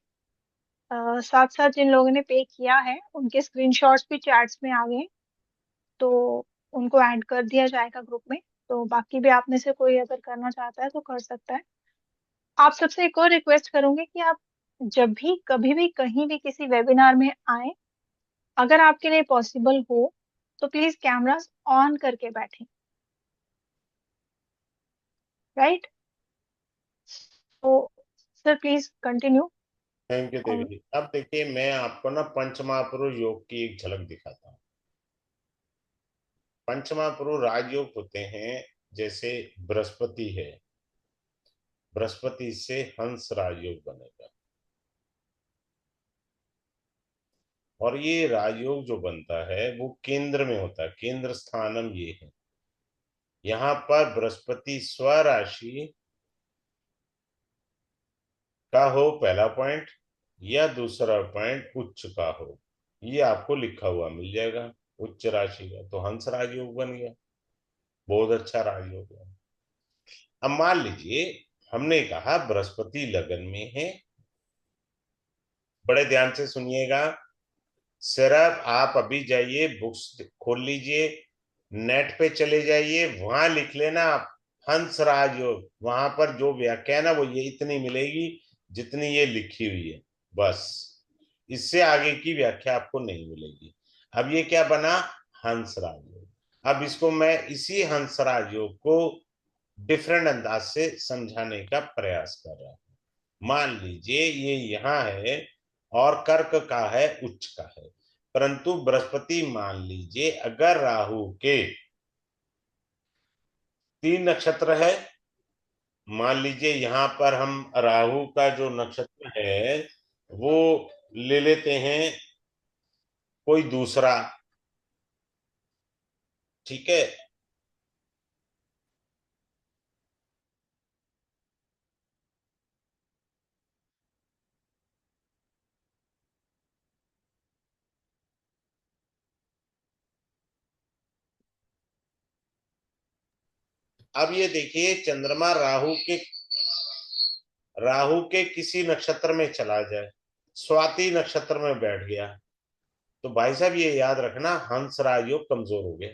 साथ साथ जिन लोगों ने पे किया है उनके स्क्रीनशॉट्स भी चैट्स में आ गए, तो उनको ऐड कर दिया जाएगा ग्रुप में। तो बाकी भी आप में से कोई अगर करना चाहता है तो कर सकता है। आप सबसे एक और रिक्वेस्ट करूंगी कि आप जब भी कभी भी कहीं भी किसी वेबिनार में आए, अगर आपके लिए पॉसिबल हो तो प्लीज कैमरास ऑन करके बैठें। राइट। तो sir please continue. Thank you Devi ji. अब देखिए, मैं आपको ना पंचमहापुरुष योग की एक झलक दिखाता हूँ। पंचमहापुरुष राजयोग होते हैं। जैसे बृहस्पति है, बृहस्पति से हंस राजयोग बनेगा। और ये राजयोग जो बनता है वो केंद्र में होता है, केंद्र स्थानम ये है। यहाँ पर बृहस्पति स्वराशि का हो पहला पॉइंट, या दूसरा पॉइंट उच्च का हो, ये आपको लिखा हुआ मिल जाएगा। उच्च राशि का तो हंस राजयोग बन गया, बहुत अच्छा राजयोग है। अब मान लीजिए हमने कहा बृहस्पति लगन में है। बड़े ध्यान से सुनिएगा। सिर्फ आप अभी जाइए, बुक्स खोल लीजिए, नेट पे चले जाइए, वहां लिख लेना आप हंस राजयोग। वहां पर जो व्याख्या है ना वो ये इतनी मिलेगी जितनी ये लिखी हुई है, बस। इससे आगे की व्याख्या आपको नहीं मिलेगी। अब ये क्या बना? हंस राजयोग। अब इसको मैं इसी हंस राजयोग को डिफरेंट अंदाज से समझाने का प्रयास कर रहा हूं। मान लीजिए ये यहाँ है और कर्क का है, उच्च का है। परंतु बृहस्पति मान लीजिए अगर राहु के 3 नक्षत्र है, मान लीजिए यहाँ पर हम राहु का जो नक्षत्र है वो ले लेते हैं कोई दूसरा, ठीक है। अब ये देखिए चंद्रमा राहु के किसी नक्षत्र में चला जाए, स्वाति नक्षत्र में बैठ गया, तो भाई साहब ये याद रखना हंस राजयोग कमजोर हो गया।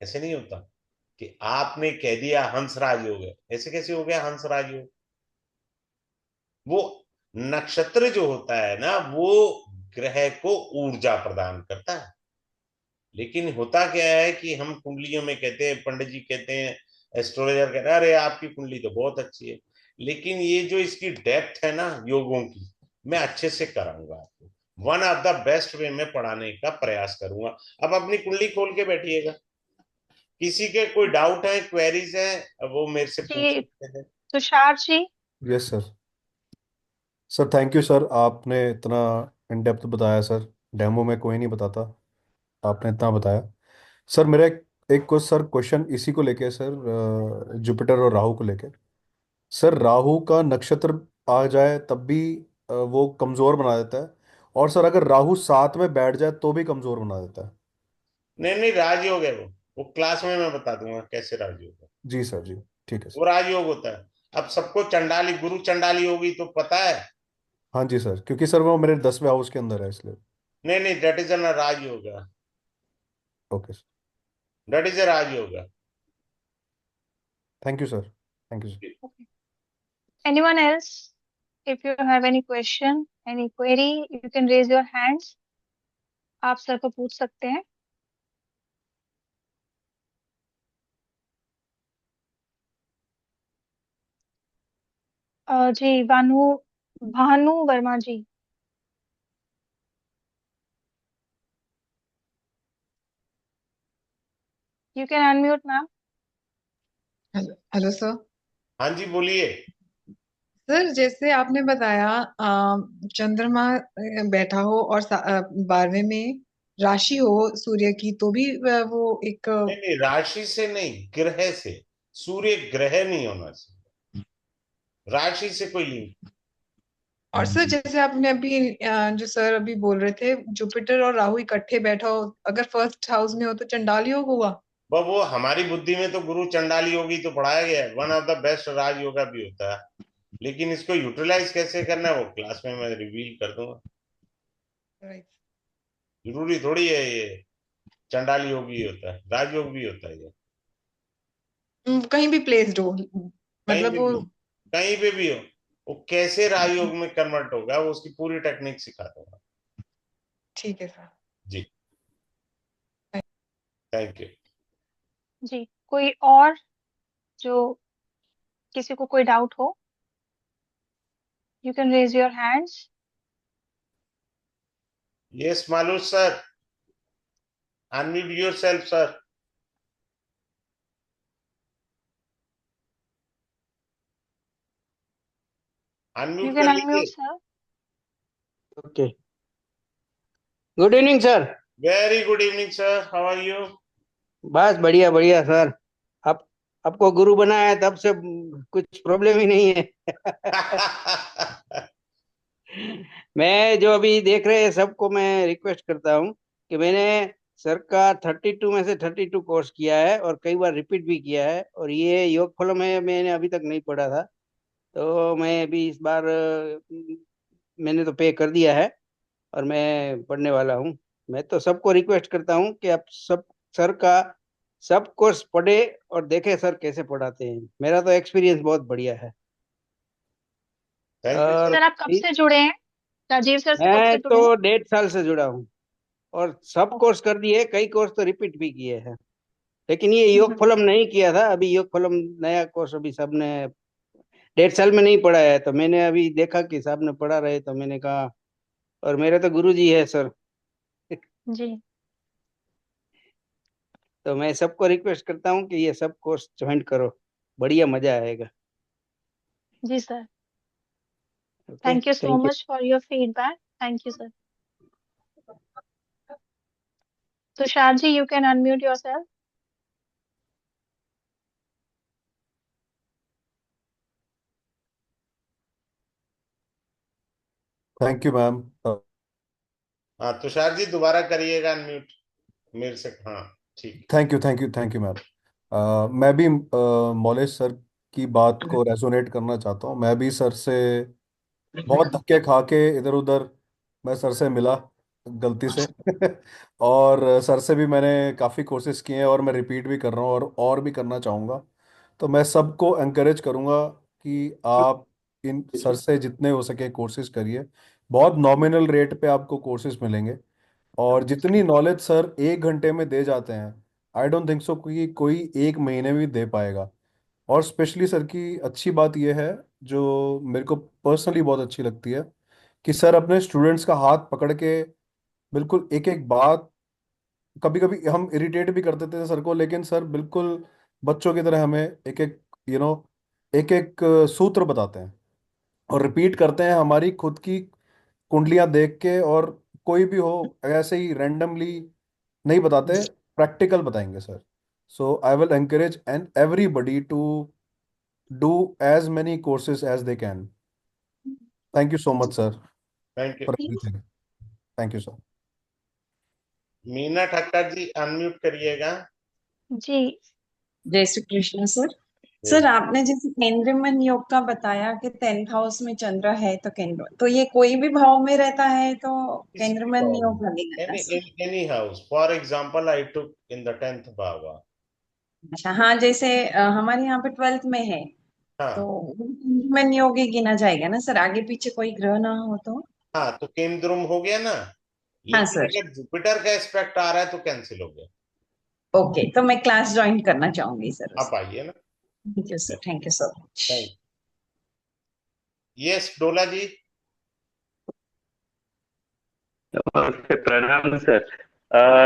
ऐसे नहीं होता कि आपने कह दिया हंस राजयोग है, ऐसे कैसे हो गया हंस राजयोग? वो नक्षत्र जो होता है ना वो ग्रह को ऊर्जा प्रदान करता है। लेकिन होता क्या है कि हम कुंडलियों में कहते हैं, पंडित जी कहते हैं, एस्ट्रोलॉजर कहते हैं, अरे आपकी कुंडली तो बहुत अच्छी है। लेकिन ये जो इसकी डेप्थ है ना योगों की, मैं अच्छे से कराऊंगा आपको, one of the best way में पढ़ाने का प्रयास करूंगा। अब अपनी कुंडली खोल के बैठिएगा, किसी के कोई डाउट है, क्वेरीज है, वो मेरे से पूछ जी सकते हैं। Tushar ji. Yes sir. Sir thank you sir, आपने इतना इन डेप्थ बताया सर। डेमो में कोई नहीं बताता, आपने इतना बताया। सर मेरा एक को सर क्वेश्चन इसी को लेके है सर, जुपिटर और राहु को लेके। सर राहु का नक्षत्र आ जाए तब भी वो कमजोर बना देता है, और सर अगर राहु साथ में बैठ जाए तो भी कमजोर बना देता है। नहीं नहीं, राजयोग है वो क्लास में मैं बता दूंगा कैसे राजयोग है। जी सर जी, ठीक है वो सर। राजयोग होता है। अब सबको चंडाली गुरु चंडाली होगी तो पता है। हाँ जी सर, क्योंकि सर वो मेरे 10वें हाउस के अंदर है इसलिए। नहीं नहीं, that is a rajyoga, okay sir. That is a rajyoga. Thank you sir, thank you sir. Anyone else? If you have any question, any query, you can raise your hands. आप सर को पूछ सकते हैं। जी भानु वर्मा जी। You can unmute ma'am. Hello hello sir. हाँ जी बोलिए। Sir जैसे आपने बताया चंद्रमा बैठा हो और 12वें में राशि हो सूर्य की तो भी वो एक नहीं नहीं, राशि से नहीं, ग्रह से। सूर्य ग्रह नहीं होना चाहिए, राशि से कोई लिंक। और सर जैसे आपने अभी जो सर अभी बोल रहे थे जुपिटर और राहु इकट्ठे बैठा हो अगर फर्स्ट हाउस में हो तो चंडाल योग हुआ। वो हमारी बुद्धि में तो गुरु चंडाली योगी तो पढ़ाया गया है, वन ऑफ द बेस्ट राज योगा भी होता है। लेकिन इसको यूटिलाइज कैसे करना है वो क्लास में मैं रिवील कर दूंगा। राइट। जरूरी थोड़ी है ये चंडाल योग भी होता है, राजयोग भी होता है ये। कहीं भी प्लेस्ड हो, कहीं मतलब पे वो। भी हो, कहीं पे भी हो, वो कैसे राजयोग में कन्वर्ट होगा वो उसकी पूरी टेक्निक सिखा दूंगा। ठीक है सर। जी, थैंक यू। जी, कोई और जो किसी को कोई डाउट हो, you can raise your hands. Yes मालूम sir, unmute yourself sir, you unmute can कर अनम्यूट लीजिए। Sir. Okay. Good evening sir. Very good evening sir, how are you? बस बढ़िया बढ़िया सर। आप आपको गुरु बनाया है तब से कुछ प्रॉब्लम ही नहीं है। मैं जो अभी देख रहे हैं सबको मैं रिक्वेस्ट करता हूँ कि मैंने सर का 32 में से 32 कोर्स किया है और कई बार रिपीट भी किया है, और ये योग फॉलो में मैंने अभी तक नहीं पढ़ा था। तो मैं भी इस बार मैंने तो पे कर दिया है और मैं पढ़ने वाला हूँ। मैं तो सबको रिक्वेस्ट करता हूँ कि आप सब सर का सब कोर्स पढ़े और देखे सर कैसे पढ़ाते हैं। मेरा तो एक्सपीरियंस बहुत बढ़िया है। थैंक यू और सर। सर आप कब से जुड़े हैं? राजीव सर से कब मैं से जुड़े हैं? तो 1.5 साल से जुड़ा हूँ और सब ओके। कोर्स कर दिए, कई कोर्स तो रिपीट भी किए हैं। लेकिन ये योग हम्म। फलम नहीं किया था। अभी योग फलम नया कोर्स अभी सबने 1.5 साल में नहीं पढ़ाया है, तो मैंने अभी देखा कि साहब ने पढ़ा रहे तो मैंने कहा, और मेरे तो गुरु जी है सर। जी। तो मैं सबको रिक्वेस्ट करता हूँ कि ये सब कोर्स ज्वाइन करो, बढ़िया मजा आएगा। जी sir, okay, thank you so thank you. Much for your feedback. Thank you sir. Tushar ji, you can unmute yourself. Thank you ma'am. हाँ तुषार जी दोबारा करिएगा अनम्यूट मेरे से, हाँ ठीक। Thank you thank you thank you ma'am. मैं भी मौलेश सर की बात को रेजोनेट करना चाहता हूँ। मैं भी सर से बहुत धक्के खा के इधर उधर मैं सर से मिला गलती से और सर से भी मैंने काफ़ी कोशिश किए हैं और मैं रिपीट भी कर रहा हूँ और भी करना चाहूँगा। तो मैं सबको एनकरेज करूँगा कि आप इन सर से जितने हो सके कोर्सेज करिए। बहुत नॉमिनल रेट पे आपको कोर्सेज मिलेंगे और जितनी नॉलेज सर 1 घंटे में दे जाते हैं, आई डोंट थिंक सो कि कोई 1 महीने में भी दे पाएगा। और स्पेशली सर की अच्छी बात यह है, जो मेरे को पर्सनली बहुत अच्छी लगती है, कि सर अपने स्टूडेंट्स का हाथ पकड़ के बिल्कुल एक एक बात, कभी कभी हम इरिटेट भी कर देते थे सर को, लेकिन सर बिल्कुल बच्चों की तरह हमें एक एक यू नो एक एक सूत्र बताते हैं और रिपीट करते हैं हमारी खुद की कुंडलियां देख के। और कोई भी हो ऐसे ही रैंडमली नहीं बताते, प्रैक्टिकल बताएंगे sir. So I will encourage and everybody to do as many courses as they can. Thank you so much sir thank you. For everything. Thank you sir. Meena Thakkar ji unmute करिएगा। जी। जय श्री कृष्ण सर। जय sir Shri- आपने जैसे केंद्रमन योग का बताया कि 10th हाउस में चंद्र है, तो केंद्र तो ये कोई भी भाव में रहता है तो किसी भी केंद्रमन भाव योग में, लगेगा ना any sir? Any house, for example I took in the 10th भावा। अच्छा, हाँ, जैसे हमारे यहाँ पे 12th में है, तो हाँ वो केंद्रमन योग ही गिना जाएगा ना सर, आगे पीछे कोई ग्रह ना हो तो? हाँ, तो केंद्रुम हो गया ना। हाँ लेकिन सर। अगर जुपिटर का एस्पेक्ट आ रहा है तो कैंसिल हो गया। ओके, तो मैं क्लास ज्वाइन करना चाहूंगी सर आप उसकी। आइए ना। Thank you sir, thank you so much. Thank yes डोला जी। नमस्ते, प्रणाम सर।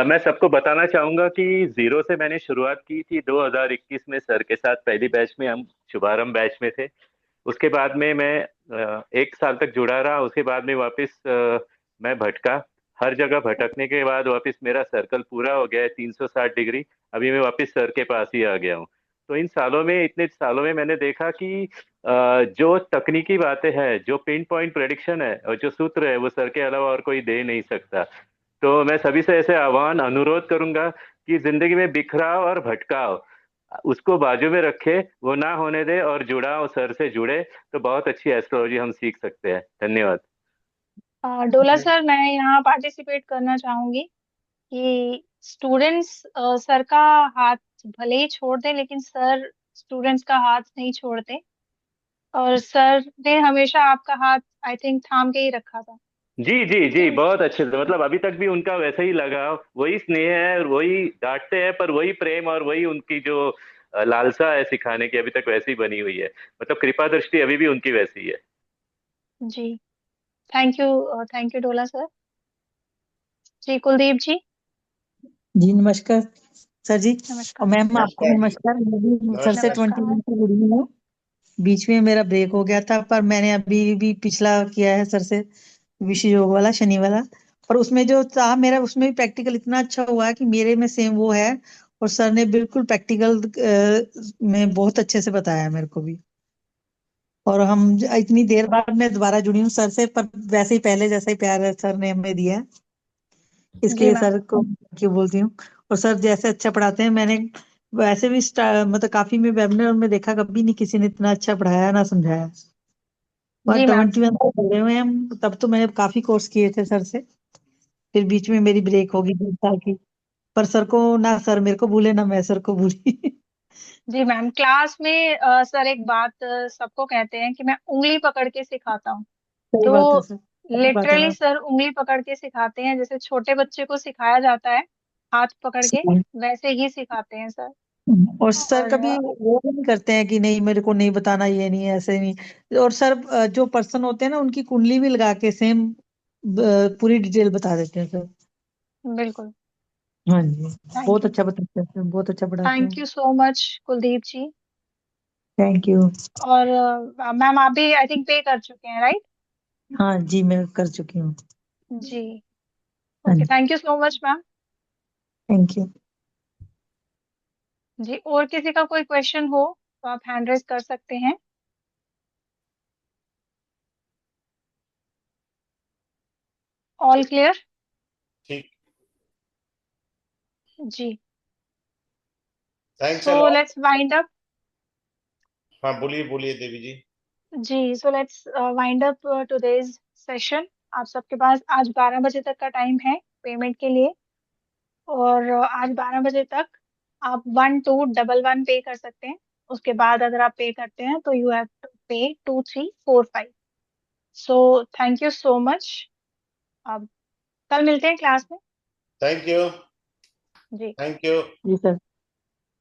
मैं सबको बताना चाहूंगा कि जीरो से मैंने शुरुआत की थी 2021 में सर के साथ। पहली बैच में हम शुभारंभ बैच में थे। उसके बाद में मैं 1 साल तक जुड़ा रहा। उसके बाद में वापस मैं भटका। हर जगह भटकने के बाद वापस मेरा सर्कल पूरा हो गया है 360 डिग्री। अभी मैं वापस सर के पास ही आ गया हूँ। तो इन सालों में, इतने सालों में मैंने देखा कि जो तकनीकी बातें हैं, जो पिन पॉइंट प्रेडिक्शन है और जो सूत्र है, वो सर के अलावा और कोई दे नहीं सकता। तो मैं सभी से ऐसे आह्वान अनुरोध करूंगा कि जिंदगी में बिखराव और भटकाव, उसको बाजू में रखे, वो ना होने दे और जुड़ाव सर से जुड़े, तो बहुत अच्छी एस्ट्रोलॉजी हम सीख सकते हैं। धन्यवाद। डोला सर, मैं यहाँ पार्टिसिपेट करना चाहूंगी कि स्टूडेंट्स सर का हाथ भले ही छोड़ दें, लेकिन सर स्टूडेंट्स का हाथ नहीं छोड़ते। और सर ने हमेशा आपका हाथ आई थिंक थाम के ही रखा था। जी जी जी जी, बहुत अच्छे से, मतलब अभी तक भी उनका वैसा ही लगाव, वही स्नेह है, और वही डांटते हैं पर वही प्रेम, और वही उनकी जो लालसा है सिखाने की, अभी तक वैसी बनी हुई है। मतलब कृपा दृष्टि अभी भी उनकी वैसी है। जी, थैंक यू डोला सर। जी कुलदीप जी। जी नमस्कार सर जी। और नमस्कार। मैम आपको भी नमस्कार जी। नमस्कार। मैं भी सर से नमस्कार जी। 20 नमस्कार। मिनट से जुड़ी हुई हूँ। बीच में मेरा ब्रेक हो गया था, पर मैंने अभी भी पिछला किया है सर से, विषय योग वाला, शनि वाला। और उसमें जो था मेरा, उसमें भी प्रैक्टिकल इतना अच्छा हुआ है कि मेरे में सेम वो है। और सर ने बिल्कुल प्रैक्टिकल में बहुत अच्छे से बताया है मेरे को भी। और हम इतनी देर बाद मैं दोबारा जुड़ी हूँ सर से, पर वैसे ही पहले जैसा ही प्यार सर ने हमें दिया है, इसके जी लिए मैम। सर को क्यों बोलती हूँ। और सर जैसे अच्छा पढ़ाते हैं, मैंने वैसे भी मतलब काफी में वेबिनार में देखा, कभी नहीं किसी ने इतना अच्छा पढ़ाया ना समझाया। जी वहाँ मैम। 21 से जुड़े हुए हैं हम, तब तो मैंने काफी कोर्स किए थे सर से। फिर बीच में मेरी ब्रेक होगी 2 साल की। पर सर को ना, सर मेरे को भूले ना मैं सर को भूली। जी मैम, क्लास में सर एक बात सबको कहते हैं कि मैं उंगली पकड़ के सिखाता हूँ। सही बात है तो सर, सही बात है लिटरली मैम। सर उंगली पकड़ के सिखाते हैं, जैसे छोटे बच्चे को सिखाया जाता है हाथ पकड़ के, सही। वैसे ही सिखाते हैं सर। और सर और कभी वो भी नहीं करते हैं कि नहीं मेरे को नहीं बताना, ये नहीं है, ऐसे नहीं। और सर जो पर्सन होते हैं ना, उनकी कुंडली भी लगा के सेम पूरी डिटेल बता देते हैं सर। बिल्कुल। हाँ जी। थैंक बहुत यू। अच्छा बताते हैं सर, बहुत अच्छा पढ़ाते थैंक हैं। You so much Kuldeep ji. Thank you. और मैम आप भी आई थिंक पे कर चुके हैं, राइट? हाँ जी, मैं कर चुकी हूँ। जी। हाँ ओके, जी। Thank you so much ma'am. Thank you. जी, और किसी का कोई क्वेश्चन हो तो आप हैंड रेज कर सकते हैं। All clear? ठीक। जी। Thanks a so lot. Let's wind up. हाँ, बोलिए बोलिए देवी जी। जी, so let's wind up today's session. आप सबके पास आज 12 बजे तक का टाइम है पेमेंट के लिए। और आज 12 बजे तक आप 1211 पे कर सकते हैं। उसके बाद अगर आप पे करते हैं तो you have to pay 2345। So thank you so much. अब कल मिलते हैं क्लास में। Thank you. जी। Thank you. जी सर।